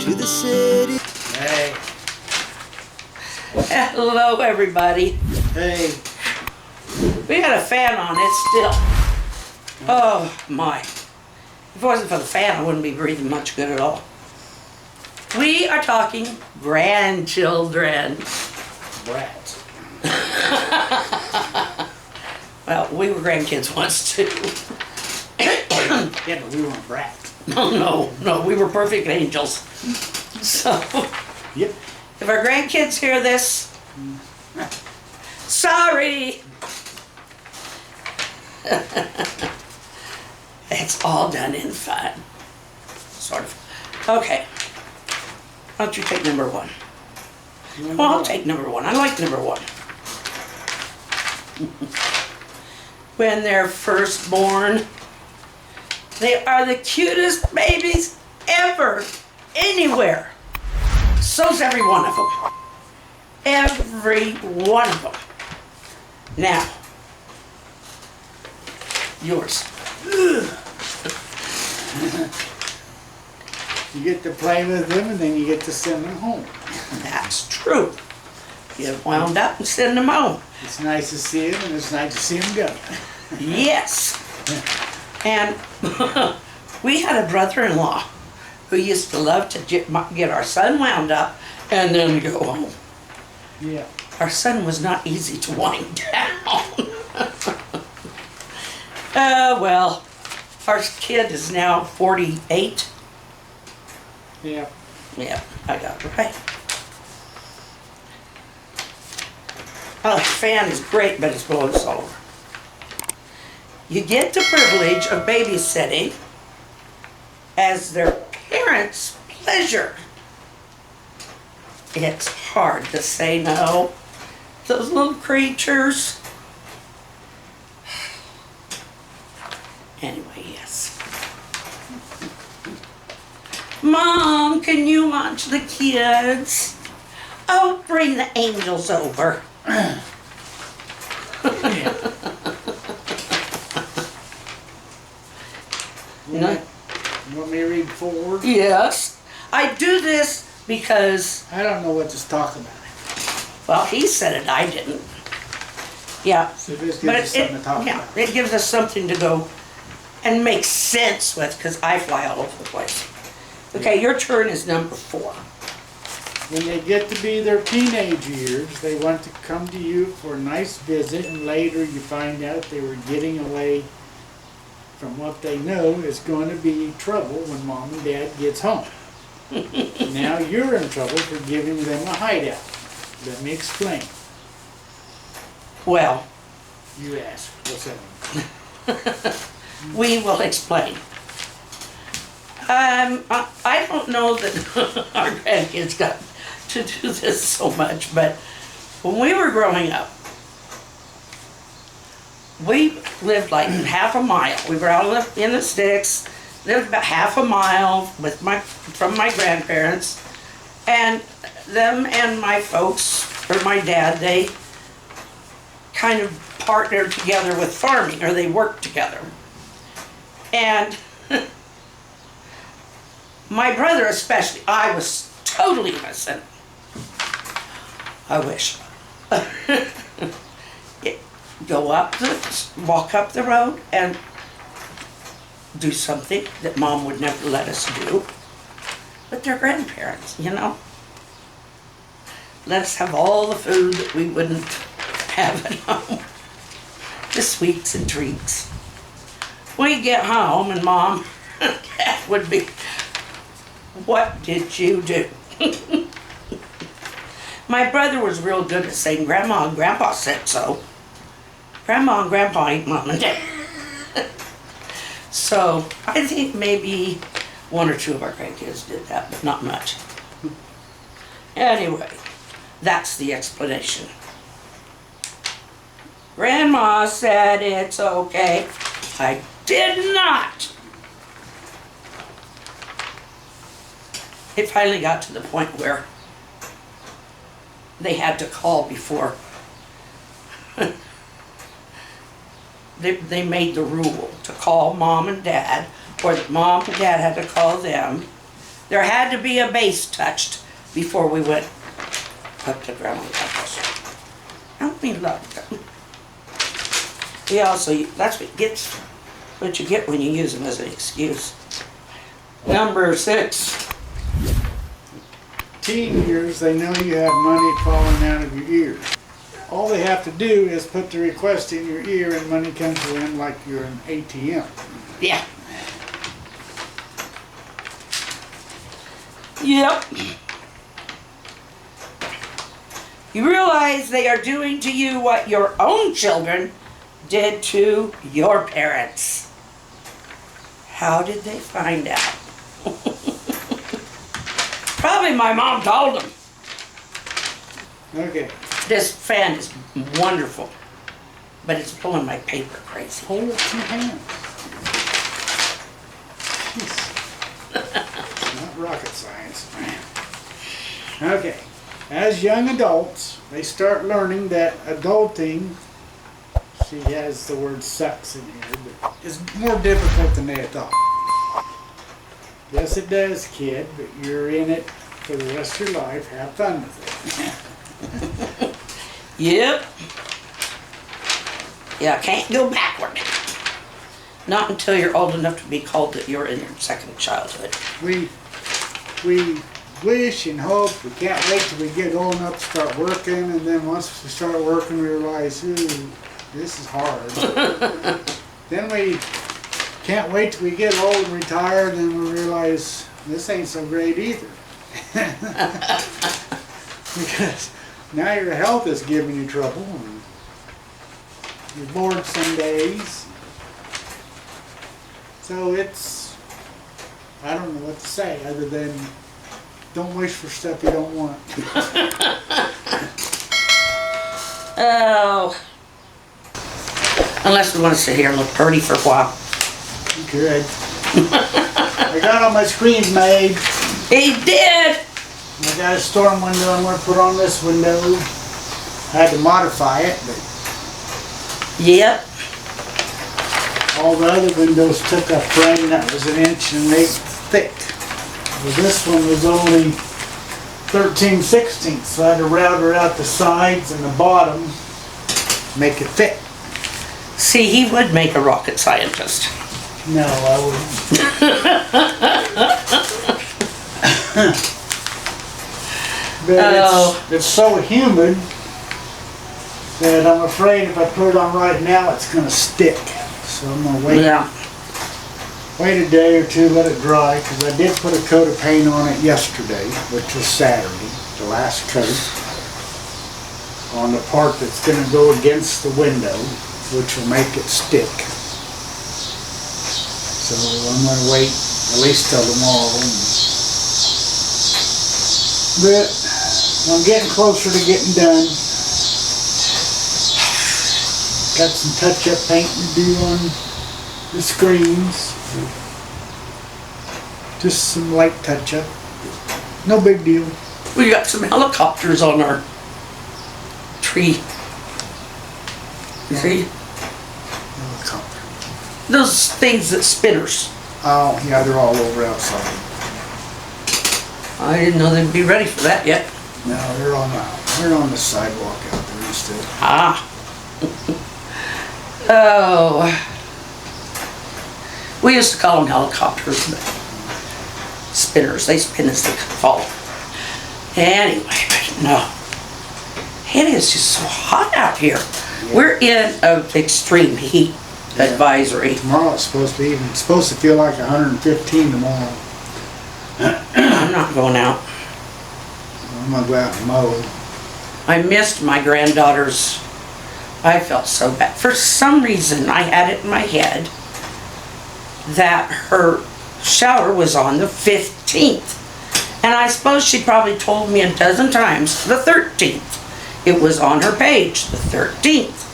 to the city. Hey. Hello, everybody. Hey. We got a fan on, it's still. Oh, my. If it wasn't for the fan, I wouldn't be breathing much good at all. We are talking grandchildren. Brats. Well, we were grandkids once, too. Yeah, but we weren't brats. No, we were perfect angels. So, Yep. if our grandkids hear this, sorry. It's all done in fun. Sort of. Okay. Why don't you take number one? Well, I'll take number one. I like number one. When they're first born, they are the cutest babies ever, anywhere. So's every one of them. Every one of them. Now, yours. You get to play with them and then you get to send them home. That's true. Get wound up and send them home. It's nice to see them and it's nice to see them go. Yes. And we had a brother-in-law who used to love to get our son wound up and then go home. Yeah. Our son was not easy to wind down. Well, our kid is now 48. Yeah. Yeah, I got it right. Oh, the fan is great, but it's blowing us all over. You get the privilege of babysitting as their parents' pleasure. It's hard to say no. Those little creatures. Anyway, yes. Mom, can you watch the kids? Oh, bring the angels over. No. You want me to read forward? Yes. I do this because, I don't know what to talk about. well, he said it, I didn't. Yeah. So this But gives us something to talk yeah, about. it gives us something to go and make sense with, because I fly all over the place. Okay, your turn is number 4. When they get to be their teenage years, they want to come to you for a nice visit, and later you find out they were getting away from what they know is going to be trouble when mom and dad gets home. Now you're in trouble for giving them a hideout. Let me explain. Well, You asked. What's that? we will explain. I don't know that our grandkids got to do this so much, but when we were growing up, we lived like half a mile. We were out in the sticks, lived about half a mile with from my grandparents, and them and my folks, or my dad, they kind of partnered together with farming, or they worked together. And my brother especially, I was totally innocent. I wish. Walk up the road and do something that mom would never let us do. But they're grandparents, you know. Let us have all the food that we wouldn't have at home. The sweets and treats. We'd get home and mom and dad would be, what did you do? My brother was real good at saying, Grandma and Grandpa said so. Grandma and Grandpa ain't mom and dad. So I think maybe 1 or 2 of our grandkids did that, but not much. Anyway, that's the explanation. Grandma said it's okay. I did not. It finally got to the point where they had to call before they made the rule to call mom and dad, or that mom and dad had to call them There had to be a base touched before we went up to ground levels. Don't we love them? Yeah, so that's what you get when you use them as an excuse. Number 6. Teen years, they know you have money falling out of your ears. All they have to do is put the request in your ear and money comes in like you're an ATM. Yeah. Yep. You realize they are doing to you what your own children did to your parents. How did they find out? Probably my mom told them. Okay. This fan is wonderful, but it's pulling my paper crazy. Hold 2 hands. Jeez. Not rocket science. Okay. As young adults, they start learning that adulting, she has the word sucks in here, but is more difficult than they thought. Yes, it does, kid, but you're in it for the rest of your life. Have fun with it. Yep. Yeah, can't go backward. Not until you're old enough to be called that you're in your second childhood. We wish and hope, we can't wait till we get old enough to start working, and then once we start working we realize, ooh, this is hard. Then we can't wait till we get old and retired, and we realize this ain't so great either. Because now your health is giving you trouble, and you're bored some days. So I don't know what to say other than don't wish for stuff you don't want. Oh. Unless we want to sit here and look pretty for a while. Good. I got all my screens made. He did! I got a storm window I'm going to put on this window. I had to modify it, but Yep. all the other windows took a frame that was 1 inch and 1/8 thick. Well, this one was only 13/16, so I had to router out the sides and the bottom, make it fit. See, he would make a rocket scientist. No, I wouldn't. But it's so humid that I'm afraid if I put it on right now, it's going to stick. So I'm going to wait. Yeah. Wait a day or two, let it dry, because I did put a coat of paint on it yesterday, which was Saturday, the last coat, on the part that's going to go against the window, which will make it stick. So I'm going to wait at least till tomorrow. But I'm getting closer to getting done. Got some touch-up paint to do on the screens. Just some light touch-up. No big deal. We got some helicopters on our tree. You see? Helicopter. Those things that spinners. Oh, yeah, they're all over outside. I didn't know they'd be ready for that yet. No, they're on the sidewalk out there still. Ah. Oh. We used to call them helicopters, but spinners. They spin as they fall. Anyway, no. It is just so hot out here. Yeah. We're in an extreme heat advisory. Tomorrow it's supposed to feel like 115 tomorrow. I'm not going out. I'm gonna go out and mow. I missed my granddaughter's. I felt so bad. For some reason, I had it in my head that her shower was on the 15th. And I suppose she probably told me a dozen times the 13th. It was on her page, the 13th.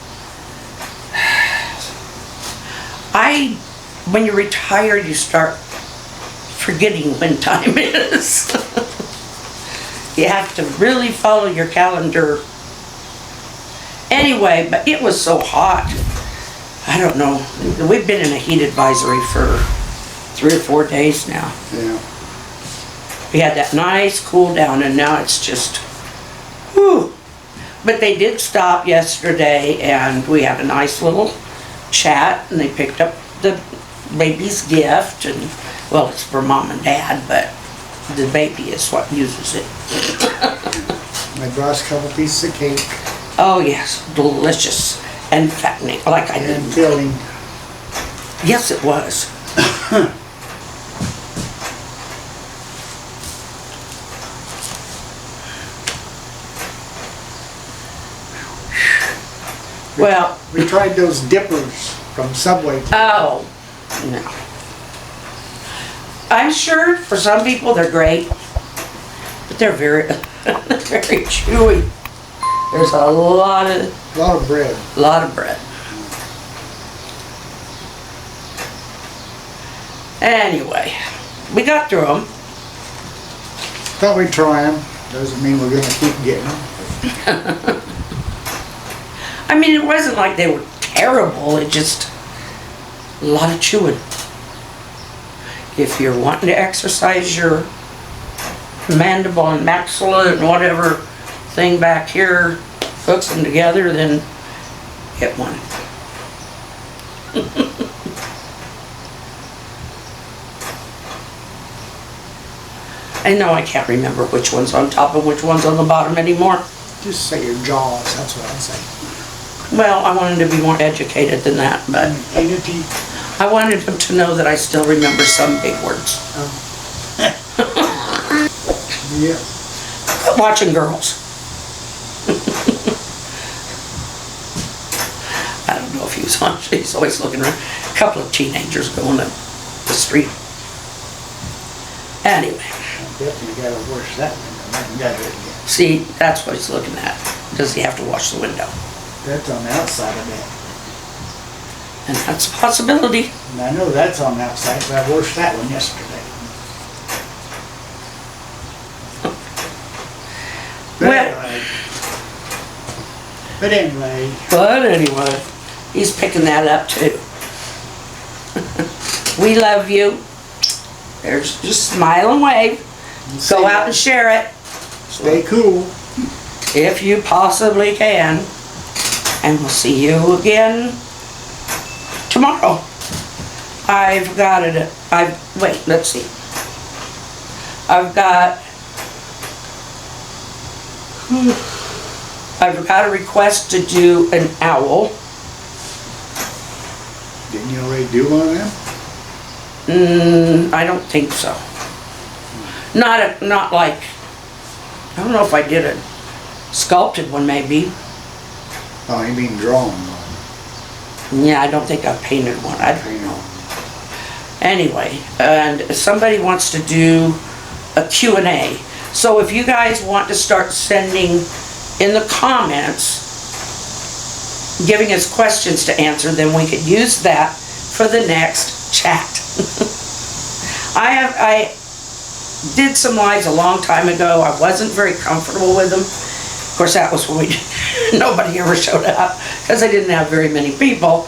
When you're retired, you start forgetting when time is. You have to really follow your calendar. Anyway, but it was so hot. I don't know. We've been in a heat advisory for 3 or 4 days now. Yeah. We had that nice cool down, and now it's just, whew. But they did stop yesterday, and we had a nice little chat, and they picked up the baby's gift, and, well, it's for mom and dad, but the baby is what uses it. I brought a couple pieces of cake Oh, yes, delicious and fattening, like I and did. filling. Yes, it was. Well, We tried those dippers from Subway. oh, no. I'm sure for some people they're great, but they're very, very chewy. There's a lot A lot of bread. of bread. Anyway, we got through them. Thought we'd try them. Doesn't mean we're gonna keep getting them. I mean, it wasn't like they were terrible, it just a lot of chewing. If you're wanting to exercise your mandible and maxilla and whatever thing back here hooks them together, then get one. I know I can't remember which one's on top and which one's on the bottom anymore. Just say your jaws, that's what I'd say. Well, I wanted to be more educated than that, but And your teeth. I wanted them to know that I still remember some big words. Yeah. Quit watching girls. I don't know if he was on, he's always looking around. A couple of teenagers going up the street. Anyway, Definitely gotta wash that window. I haven't got it yet. see, that's what he's looking at. Does he have to wash the window? That's on the outside of that. And that's a possibility. And I know that's on the outside, but I washed that one yesterday. Well- But anyway, But anyway, he's picking that up too. We love you. There's just smile and wave. Go out and share it stay cool. if you possibly can. And we'll see you again tomorrow. I've got it, wait, let's see. I've got a request to do an owl. Didn't you already do one of them? I don't think so. Not like, I don't know if I did a sculpted one maybe. Oh, you mean drawn one? Yeah, I don't think I painted one, I don't know. Anyway, and somebody wants to do a Q&A. So if you guys want to start sending in the comments, giving us questions to answer, then we could use that for the next chat. I did some lives a long time ago. I wasn't very comfortable with them. Of course, that was when nobody ever showed up because I didn't have very many people.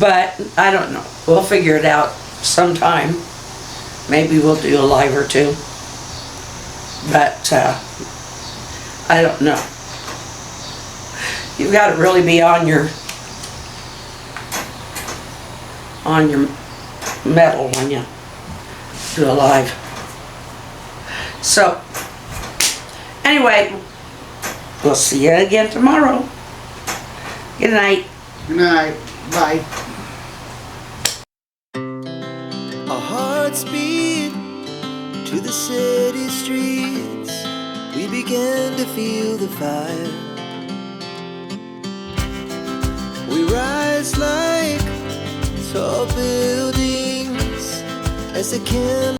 But I don't know. We'll figure it out sometime. Maybe we'll do a live or two. But I don't know. You've got to really be on your metal when you do a live. So anyway, we'll see you again tomorrow. Good night. Good night. Bye. Our hearts beat to the city streets. We began to feel the fire. We rise like tall buildings as the candle